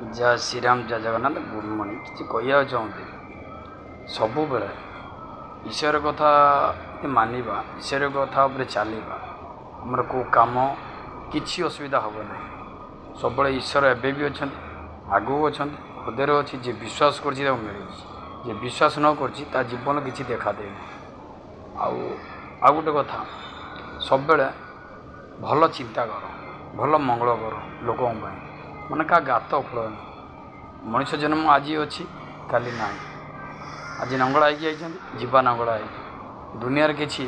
जय श्रीराम जय Jagannath good morning किसी कह चाहते सब बेले ईश्वर कथा मानिबा ईश्वर कथा चलवा आमर को कम किसी असुविधा हम ना सब ईश्वर एवं भी अच्छा आगू अच्छा हृदय अच्छी जी विश्वास कर मिले जी विश्वास न कर जीवन किसी देखा दे गोटे कथा सब बेले भल चिंता कर भल मंगल कर लोकों मैंने क्या गात खोल मनीष जन्म आज अच्छी काली ना आज नंगला जीवा नंगला दुनिया किसी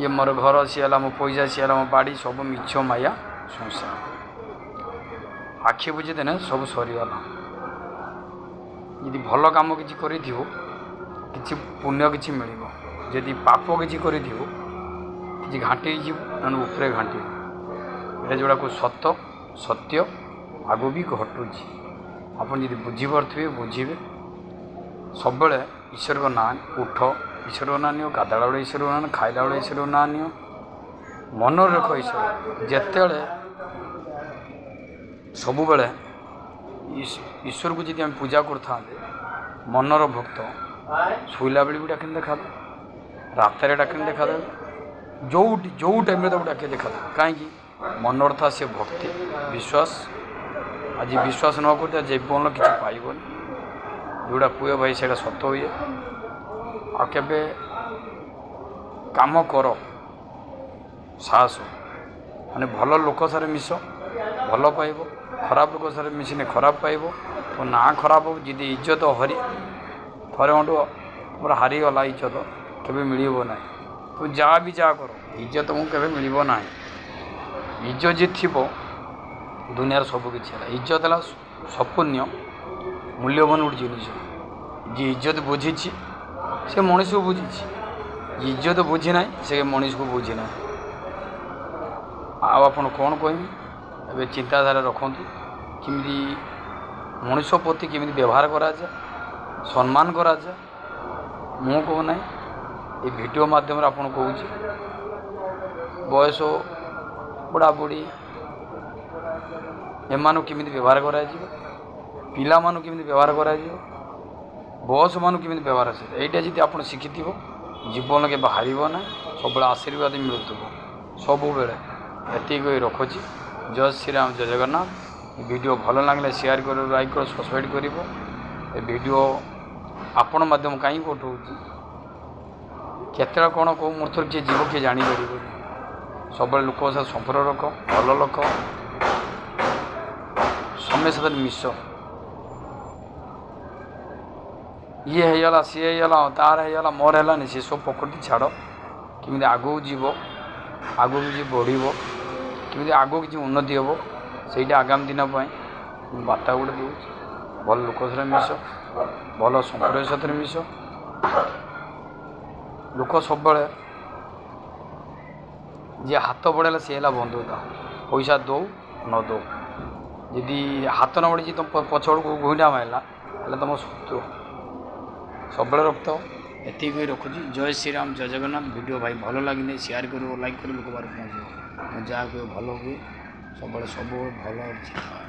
ये मोर घर सी है मो पैसा सी है मो बाड़ी सब मिछ माया संसार आखि बुझीदेने सब सरीगला यदि भल कम किसी कि पुण्य किसी मिल जदि पाप किसी कि घाटी उपरे घाटी ये जोड़ा को सत्य सत्य आगू भी घटुची आपन यदि बुझीपे बुझे सब ईश्वर का ना उठ ईश्वर का ना नियो गाधा बेले ईश्वर का ना खाइला बेले ईश्वर का ना नियो मन रख ईश्वर जिते सब बेले ईश्वर को जी आम पूजा करता मनर भक्त शोला बेले भी डाक देखा रात डाक देखा जो जो टाइम डाक देखा कहीं मनर था से भक्ति विश्वास आज विश्वास न करते जीवन किसी पाइबन जोड़ा कहे भाई से सत हुए आके काम कर साहस माने भल लोक सारे मिस भल पाइब खराब लोक सारे मिसने खराब पाइब तो ना खराब हो जी इज्जत हरी थरे मोर हारीगला इज्जत केवे मिल ना तो जहाँ भी जा कर इज्जत मुझे मिल ना इज्जत जी थी दुनिया सब किसी इज्जत है सपुण्य मूल्यवान गोटे जिनिस जी इज्जत बुझी से मनीष को बुझी इज्जत बुझी ना से मनीष को बुझी ना आपन कौन कहमी ए चिंताधारा रखु किमी मनीष प्रति केमी व्यवहार करा सम्मान करा मु कहना ये वीडियो माध्यम आपन कहूँ बयस बुढ़ा बुढ़ी एमानु केमी व्यवहार करा पिला मानु केमी व्यवहार करा बयस मानु केमी व्यवहार यहाँ जी आप शिखि जीवन के बाहर ना सब आशीर्वाद मिलूब सब बेले ये रखुची जय श्रीराम जय जगन्नाथ वीडियो भल लगे शेयर कर लाइक कर सब्सक्राइब कर वीडियो आपण माध्यम कहीं पठाऊँ केतटा कौन कौ मुहूर्त किए जीव किए जापर सब लोक सहित संपर्क रख भल लोक समय सहित मिस ये होगा सी होगा तार होगा मोर है सी सब प्रकृति छाड़ किमी आगू जीव आगू किसी बढ़ किमी आगू किसी उन्नति हम से आगामी दिन बार्ता गोटे दूँ भल लोक सहित मिस भल संपर्क सहित मिस लोक सब जी हाथ बढ़ेगा सी है बंधुता पैसा दो न दो यदि हाथ न बढ़ी तुम पछड़ को घुईटा मारला तुम शत्रु सब रखता ये रखुची जय श्रीराम जय जगन्नाथ वीडियो भाई भल लगे शेयर कर लाइक कर लोक बार पहुँच जहाँ कह भल हुए सब भल